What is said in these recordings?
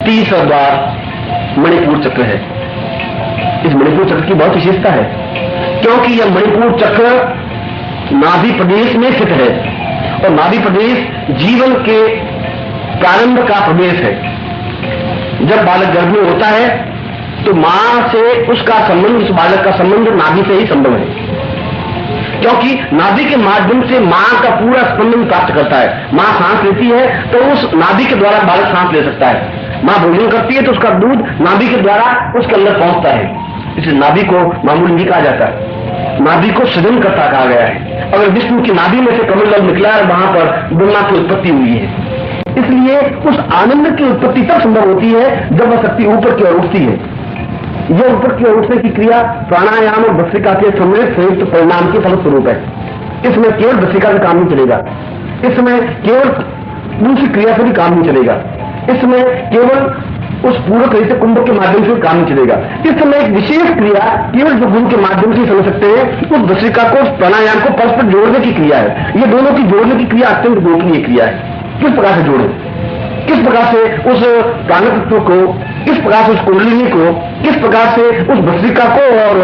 तीसरा द्वार मणिपुर चक्र है। इस मणिपुर चक्र की बहुत विशेषता है, क्योंकि यह मणिपुर चक्र नाभि प्रदेश में स्थित है, और नाभि प्रदेश जीवन के प्रारंभ का प्रदेश है। जब बालक गर्भ में होता है तो मां से उसका संबंध, उस बालक का संबंध नाभि से ही संभव है, क्योंकि नाभि के माध्यम से मां का पूरा स्पंदन प्राप्त करता है। मां सांस लेती है तो उस नाभि के द्वारा बालक सांस ले सकता है। मां भोजन करती है तो उसका दूध नाभि के द्वारा उसके अंदर पहुंचता है। इसलिए नाभि को मामूली नहीं कहा जाता, नाभि को सृजन करता कहा गया है। अगर विष्णु की नाभि में से कमल जल निकला है, वहां पर ब्रह्मा की उत्पत्ति हुई है। इसलिए उस आनंद की उत्पत्ति तब संभव होती है जब वह शक्ति ऊपर की ओर उठती है। यह ऊपर की ओर उठने की क्रिया प्राणायाम और भस्त्रिका के सम्मिलित संयुक्त परिणाम के फलस्वरूप है। इसमें केवल भस्त्रिका से काम नहीं चलेगा, इसमें केवल दूसरी क्रिया से भी काम नहीं चलेगा, इसमें केवल उस पूर्व क्रिया से कुंभ के माध्यम से काम नहीं चलेगा। इस समय एक विशेष क्रिया केवल जो गुण के माध्यम से समझ सकते हैं, उस भस्त्रिका को, उस प्राणायाम को परस्पर जोड़ने की क्रिया है। ये दोनों की जोड़ने की क्रिया अत्यंत गोपनीय क्रिया है। किस प्रकार से जोड़े, किस प्रकार से उस प्राण तत्व को, किस प्रकार से उस कुंडलिनी को, किस प्रकार से उस भस्त्रिका को और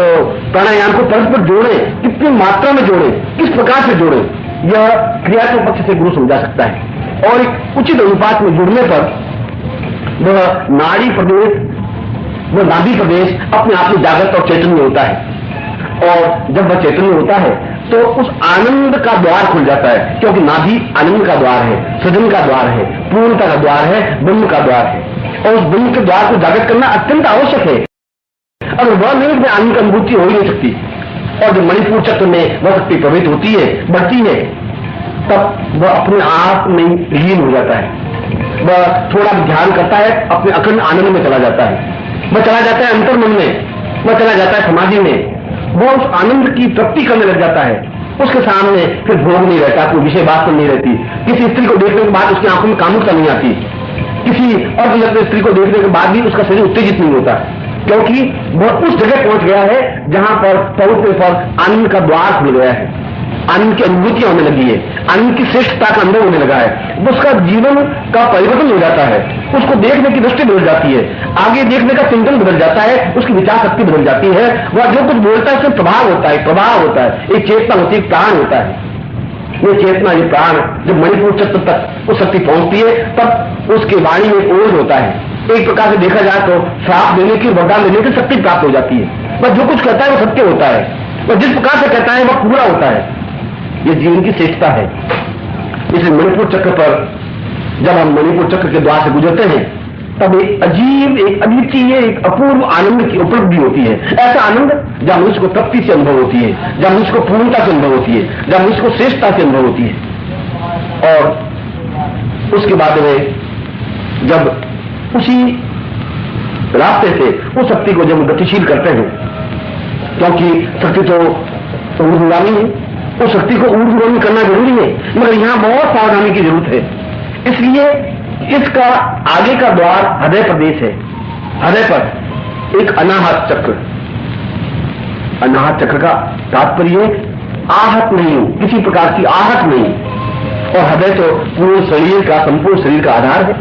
प्राणायाम को परस्पर जोड़े, कितनी मात्रा में जोड़े, किस प्रकार से जोड़े, यह क्रिया के पक्ष से गुरु समझा सकता है। और एक उचित अनुपात में जुड़ने पर वह नाड़ी प्रदेश, वह नाभि प्रदेश अपने आप में जागृत और चैतन्य होता है। और जब वह चैतन्य होता है तो उस आनंद का द्वार खुल जाता है, क्योंकि नाभि आनंद का द्वार है, सृजन का द्वार है, पूर्णता का द्वार है, ब्रह्म का द्वार है। और उस ब्रह्म के द्वार को जागृत करना अत्यंत आवश्यक है। अगर वह नहीं, में आनंद की अनुभूति हो ही नहीं सकती। और जब मणिपुर चक्र में वह शक्ति प्रभावित होती है, बढ़ती है, तब वह अपने आप में लीन हो जाता है। वह थोड़ा ध्यान करता है, अपने अखंड आनंद में चला जाता है, वह चला जाता है अंतर्मन में, वह चला जाता है समाधि में, वह उस आनंद की तृप्ति करने लग जाता है। उसके सामने फिर भोग नहीं रहता, कोई विषय बात नहीं रहती। किसी स्त्री को देखने के बाद उसकी आंखों में कामुकता नहीं आती, किसी और स्त्री को देखने के बाद भी उसका शरीर उत्तेजित नहीं होता, क्योंकि वह उस जगह पहुंच गया है जहां पर पहुंचने पर आनंद का द्वार खुल गया है, आनंद की अनुभूतियां होने लगी है, आनंद की श्रेष्ठता का अनुभव होने लगा है। उसका जीवन का परिवर्तन हो जाता है, उसको देखने की दृष्टि बदल जाती है, आगे देखने का चिंतन बदल जाता है, उसकी विचार शक्ति बदल जाती है। वह जो कुछ बोलता है उसमें प्रभाव होता है, प्रभाव होता है, एक चेतना होती है, प्राण होता है। ये चेतना, ये प्राण जब मणिपुर चक्र तक उस शक्ति पहुंचती है, तब उसके वाणी में ओज होता है। एक प्रकार से देखा जाए तो श्राप देने की, वरदान देने की शक्ति प्राप्त हो जाती है। वह जो कुछ कहता है वो सत्य होता है, वह जिस प्रकार से कहता है वह पूरा होता है। यह जीवन की श्रेष्ठता है। इसलिए मणिपुर चक्र पर जब हम मणिपुर चक्र के द्वार से गुजरते हैं, तब एक अजीब, एक अद्वितीय, एक अपूर्व आनंद की उपलब्धि होती है। ऐसा आनंद जब मनुष्य को तृप्ति से अनुभव होती है, जब मनुष्य को पूर्णता से अनुभव होती है, जब मनुष्य को श्रेष्ठता से अनुभव होती है। और उसके बाद में जब उसी रास्ते से उस शक्ति को जब गतिशील करते हैं, क्योंकि शक्ति तो ऊर्ध्वगामी है, उस शक्ति को ऊर्ध्वगामी करना जरूरी है, मगर यहां बहुत सावधानी की जरूरत है। इसलिए इसका आगे का द्वार हृदय प्रदेश है। हृदय पर एक अनाहत चक्र, अनाहत चक्र का तात्पर्य आहत नहीं हो, किसी प्रकार की आहट नहीं। और हृदय तो पूर्ण शरीर का, संपूर्ण शरीर का आधार है।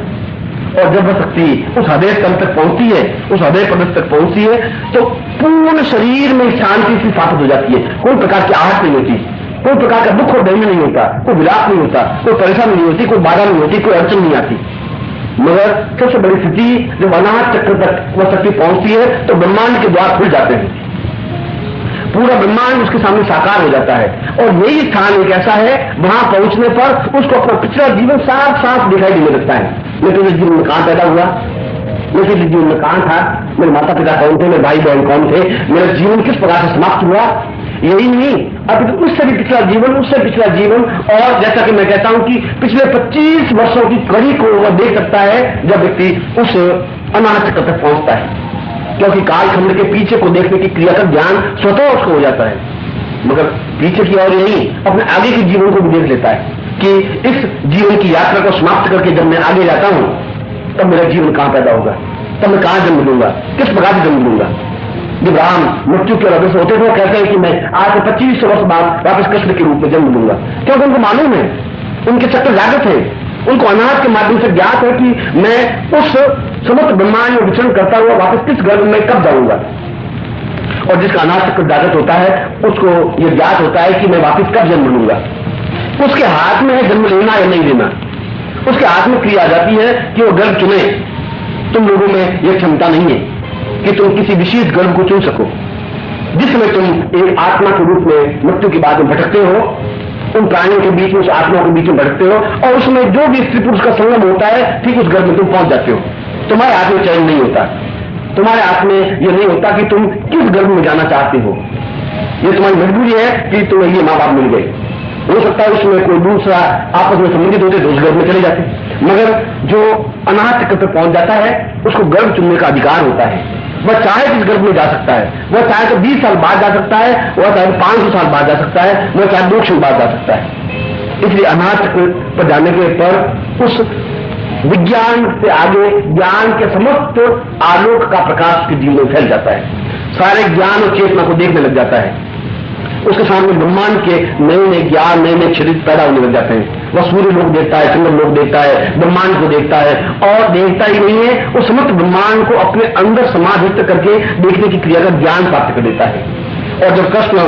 और जब वह शक्ति उस हृदय स्थल तक पहुंचती है, उस हृदय प्रदेश तक पहुंचती है, तो पूर्ण शरीर में शांति की स्थापित हो जाती है। कोई प्रकार की आहट नहीं होती, कोई प्रकार का दुख और दैन्य नहीं होता, कोई विलाप नहीं होता, कोई परेशानी नहीं होती, कोई बाधा नहीं होती, कोई अड़चन नहीं आती। मगर सबसे बड़ी स्थिति जब अनाहत चक्र तक वह शक्ति पहुंचती है तो ब्रह्मांड के द्वार खुल जाते हैं, पूरा ब्रह्मांड उसके सामने साकार हो जाता है। और यही स्थान एक ऐसा है, वहां पहुंचने पर उसको अपना पिछला जीवन साफ साफ दिखाई देने लगता है। लेकिन इस जीवन में कहां पैदा हुआ, लेकिन इस जीवन में कहां था, मेरे माता पिता कौन थे, मेरे भाई बहन कौन थे, मेरा जीवन किस प्रकार से समाप्त हुआ, यही नहीं, अब उससे भी पिछला जीवन, उससे पिछला जीवन। और जैसा कि मैं कहता हूं कि पिछले 25 वर्षों की कड़ी को वह देख सकता है जब व्यक्ति उस अनाहत चक्र तक पहुंचता है, क्योंकि कालखंड के पीछे को देखने की क्रिया का ज्ञान स्वतः उसको हो जाता है। मगर पीछे की ओर यही अपने आगे के जीवन को भी देख लेता है कि इस जीवन की यात्रा को समाप्त करके जब मैं आगे जाता हूं, तब मेरा जीवन कहां पैदा होगा, तब मैं कहां जन्म लूंगा, किस प्रकार से जन्म लूंगा। जब राम मृत्यु के वजह से होते थे, वो कहते हैं कि मैं आज से 25 वर्ष बाद वापस कृष्ण के रूप में जन्म लूंगा, क्योंकि उनको मालूम है, उनके चक्कर जागृत है, उनको अनाहत के माध्यम से ज्ञात है कि मैं उस समस्त ब्रह्मांड में विचरण करता हुआ वापस किस गर्भ में कब जाऊंगा। और जिसका अनाथ चक्र जागृत होता है उसको यह ज्ञात होता है कि मैं वापस कब जन्म लूंगा। उसके हाथ में है जन्म लेना या नहीं लेना, उसके हाथ में क्रिया आ जाती है कि वो गर्भ चुने। तुम लोगों में यह क्षमता नहीं है कि तुम किसी विशेष गर्भ को चुन सको। जिसमें तुम एक आत्मा के रूप में मृत्यु के बाद में भटकते हो, उन प्राणियों के बीच में, उस आत्मा के बीच में भटकते हो, और उसमें जो भी स्त्री पुरुष का संगम होता है ठीक उस गर्भ में तुम पहुंच जाते हो। तुम्हारे हाथ में चयन नहीं होता, तुम्हारे हाथ में यह नहीं होता कि तुम किस गर्भ में जाना चाहते हो। यह तुम्हारी मजबूरी है कि तुम्हें ये मां बाप मिल गए। हो सकता है उसमें कोई दूसरा आपस में संबंधित होते तो उस गर्भ में चले जाते, मगर जो अनाथ चक्र पर पहुंच जाता है उसको गर्भ चुनने का अधिकार होता है। वह चाहे किस गर्भ में जा सकता है, वह चाहे तो 20 साल बाद जा सकता है, वह चाहे 500 साल बाद जा सकता है, वह चाहे 2 क्षण बाद जा सकता है। इसलिए अनाथ चक्र पर जाने के पर उस विज्ञान से आगे ज्ञान के समस्त आलोक का प्रकाश के जीवन में फैल जाता है। सारे ज्ञान और चेतना को देखने लग जाता है। उसके सामने ब्रह्मांड के नए नए ज्ञान, नए नए क्षितिज पैदा होने लग जाते हैं। वह सूर्य लोक देखता है, चंद्र लोक देखता है, ब्रह्मांड को देखता है, और देखता ही नहीं है, उस समस्त ब्रह्मांड को अपने अंदर समाधित करके देखने की क्रिया का ज्ञान प्राप्त कर देता है। और जब कृष्ण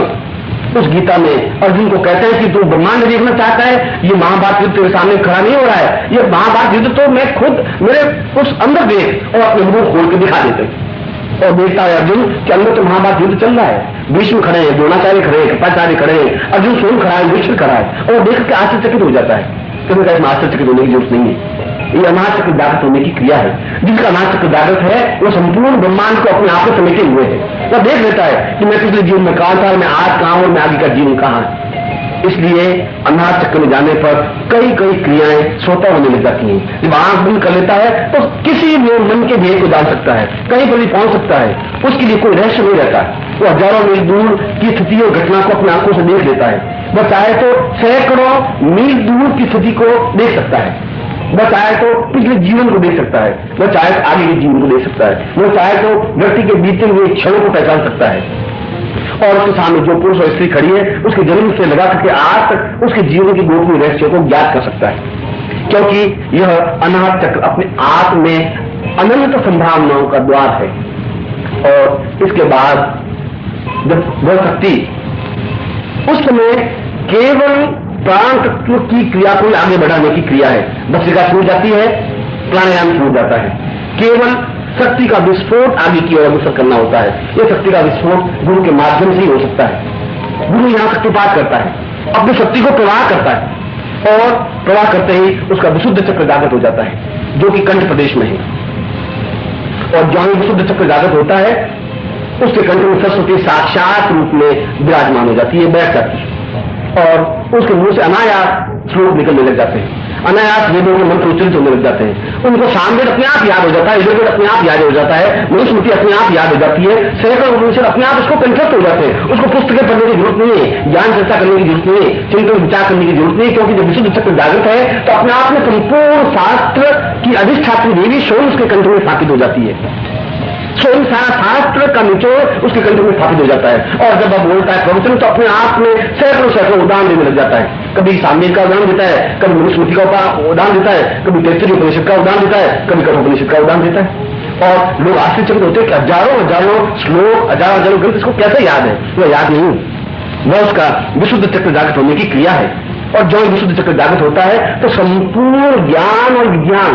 उस गीता में अर्जुन को कहते हैं कि तू ब्रह्मांड देखना चाहता है, ये महाभारत युद्ध तेरे सामने खड़ा नहीं हो रहा है, ये महाभारत युद्ध तो मैं खुद मेरे उस अंदर देख, और अपने मुंह खोल के दिखा देते हैं। और देखता है अर्जुन कि अंदर तो महाभारत युद्ध चल रहा है, भीष्म खड़े हैं, द्रोणाचार्य खड़े हैं, कृपाचार्य खड़े हैं, अर्जुन स्वयं खड़ा है, भीष्म खड़ा है, और देख के आश्चर्यचकित हो जाता है। कभी कभी आश्चर्यचकित होने की जरूरत नहीं है। ये अनाथ चक्र जागृत होने की क्रिया है। जिसका अनाथ चक्र जागृत है वो संपूर्ण ब्रह्मांड को अपने आप में समेटे हुए है। वह देख लेता है कि मैं पिछले जीवन में कहां था, मैं आज कहां हूं, मैं आगे का जीवन कहां है। इसलिए अनाथ चक्र में जाने पर कई कई क्रियाएं स्वतः होने लग जाती हैं। जब आंख बंद कर लेता है तो किसी भी मन के भेद को जान सकता है, कहीं पर भी पहुंच सकता है, उसके लिए कोई रहस्य नहीं रहता। वो हजारों मील दूर की स्थिति और घटना को अपनी आंखों से देख लेता है। वह चाहे तो सैकड़ों मील दूर की स्थिति को देख सकता है, वह चाहे तो पिछले जीवन को देख सकता है, वह चाहे तो आगे के जीवन को देख सकता है, वह चाहे तो व्यक्ति के बीते हुए क्षणों को पहचान सकता है। और उसके सामने जो पुरुष और स्त्री खड़ी है उसके जन्म से लगा करके आज तक उसके जीवन की गोपनीय रहस्यों को ज्ञात कर सकता है, क्योंकि यह अनाथ चक्र अपने आप में अनंत संभावनाओं का द्वार है। और इसके बाद जब वह शक्ति उस समय केवल प्राण तत्व की क्रिया को आगे बढ़ाने की क्रिया है, भस्त्रिका छूट जाती है, प्राणायाम छूट जाता है, केवल शक्ति का विस्फोट आगे की ओर अग्रसर करना होता है। यह शक्ति का विस्फोट गुरु के माध्यम से ही हो सकता है। गुरु यहां शक्तिपात करता है, अपनी शक्ति को प्रवाह करता है, और प्रवाह करते ही उसका विशुद्ध चक्र जागृत हो जाता है, जो कि कंठ प्रदेश में है। और जहां विशुद्ध चक्र जागृत होता है उसके कंठ में सरस्वती साक्षात रूप में विराजमान हो जाती है, बैठ जाती है, और उसके मुंह से अनायास श्लोक निकलने लग जाते हैं, अनायास वेदों के मंत्र उच्चरित होने लग जाते हैं। उनको सामवेद अपने आप याद हो जाता है, यजुर्वेद अपने आप याद हो जाता है, मनुस्मृति अपने आप याद हो जाती है, सैकड़ों उपनिषद अपने आप उसको कंठस्थ हो जाते हैं। उसको पुस्तकें पढ़ने की जरूरत नहीं है, ज्ञान चर्चा करने की जरूरत नहीं है, चिंतन विचार करने की जरूरत नहीं है, क्योंकि जब विशुद्ध चक्र जागृत है तो अपने आप में संपूर्ण शास्त्र की अधिष्ठात्री देवी स्वयं उसके कंठ में स्थापित हो जाती है। स्वयं सारा शास्त्र का निचोड़ उसके कंठ में स्थापित हो जाता है। और जब वह बोलता है प्रवचन तो अपने आप में सैकड़ों सैकड़ों उदाहरण देने लग जाता है। कभी सामवेद का उदाहरण देता है, कभी मनुस्मृति का उदाहरण देता है, कभी तैत्तिरीय उपनिषद का उदाहरण देता है, कभी कठोपनिषद का उदाहरण देता है। और लोग आश्चर्यचकित होते हैं कि हजारों हजारों श्लोक, हजारों हजारों ग्रंथ इसको कैसे याद है। वह याद नहीं, वह उसका विशुद्ध चक्र जागृत होने की क्रिया है। और जो विशुद्ध चक्र जागृत होता है तो संपूर्ण ज्ञान और विज्ञान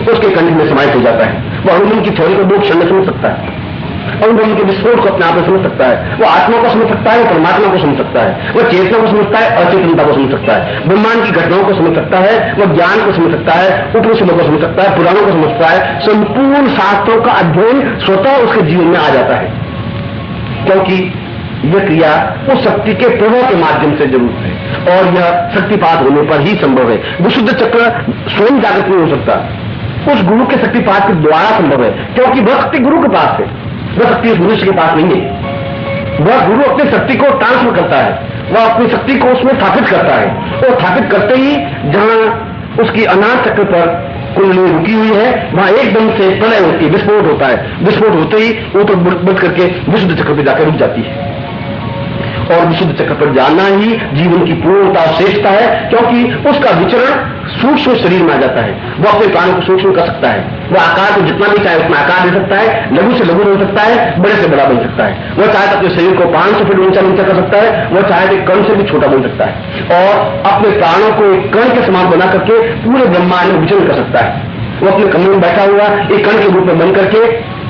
उसके कंठ में समाहित हो जाता है। वह अनुभव की थ्योरी को 2 क्षण में समझ सकता है, अनुभव के विस्फोट को अपने आप में समझ सकता है, वो आत्मा को समझ सकता है, परमात्मा को समझ सकता है, वह चेतना को समझता है, अचेतनता को समझ सकता है, ब्रह्मांड की घटनाओं को समझ सकता है, वह ज्ञान को समझ सकता है, उपनिषदों को समझ सकता है, पुराणों को समझता है। संपूर्ण शास्त्रों का अध्ययन स्वतः उसके जीवन में आ जाता है, क्योंकि यह क्रिया उस शक्ति के प्रभाव के माध्यम से जरूर है, और यह शक्तिपात होने पर ही संभव है। विशुद्ध चक्र स्वयं जागृत नहीं हो सकता, उस गुरु के शक्तिपात के द्वारा संभव है, क्योंकि वह शक्ति गुरु के पास है, वह शक्ति उस मनुष्य के पास नहीं है। वह गुरु अपनी शक्ति को ट्रांसफर करता है, वह अपनी शक्ति को उसमें स्थापित करता है, और स्थापित करते ही जहां उसकी अनाथ चक्र पर कुंडली रुकी हुई है वहां एकदम से प्रलय होती है, विस्फोट होता है, विस्फोट होते ही ऊपर बढ़ करके विशुद्ध चक्र पर जाकर रुक जाती है। और विशुद्ध चक्र पर जाना ही जीवन की पूर्णता और श्रेष्ठता है, क्योंकि उसका विचरण सूक्ष्म शरीर में आ जाता है। वो अपने प्राणों को सूक्ष्म कर सकता है, वह आकार को जितना भी चाहे उतना आकार दे सकता है, लघु से लघु बन सकता है, बड़े से बड़ा बन सकता है। वह चाहे तो अपने शरीर को 500 फीट ऊंचा कर सकता है, वह चाहे तो कण से भी छोटा बन सकता है और अपने प्राणों को एक कण के समान बना करके पूरे ब्रह्मांड में विचरण कर सकता है। वो अपने कमरे में बैठा हुआ एक कण के रूप में बन करके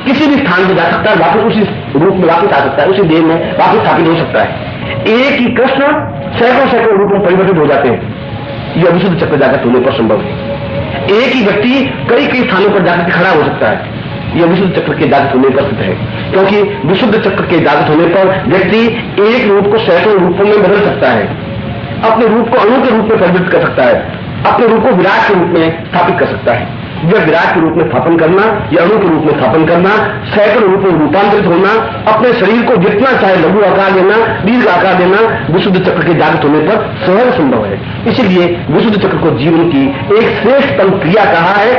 किसी भी स्थान पर जा सकता है, वापस उसी रूप में वापस आ सकता है, उसी देह में वापस स्थापित हो सकता है। एक ही कृष्ण सैकड़ों रूप में परिवर्तित हो जाते हैं। यह विशुद्ध चक्र जागृत होने पर संभव है। एक ही व्यक्ति कई कई स्थानों पर जाकर खड़ा हो सकता है। यह विशुद्ध चक्र के जागृत होने पर सिद्ध है, क्योंकि विशुद्ध चक्र के जागृत होने पर व्यक्ति एक रूप को सैकड़ों रूपों में बदल सकता है, अपने रूप को अणु के रूप में परिवर्तित कर सकता है, अपने रूप को विराट के रूप में स्थापित कर सकता है। यह विराट के रूप में स्थापन करना या अणु के रूप में स्थापन करना, सैकड़ों रूपों में रूपांतरित होना, अपने शरीर को जितना चाहे लघु आकार देना, दीर्घ आकार देना, विशुद्ध चक्र के जागृत होने पर सहज संभव है। इसलिए विशुद्ध चक्र को जीवन की एक श्रेष्ठतम क्रिया कहा है।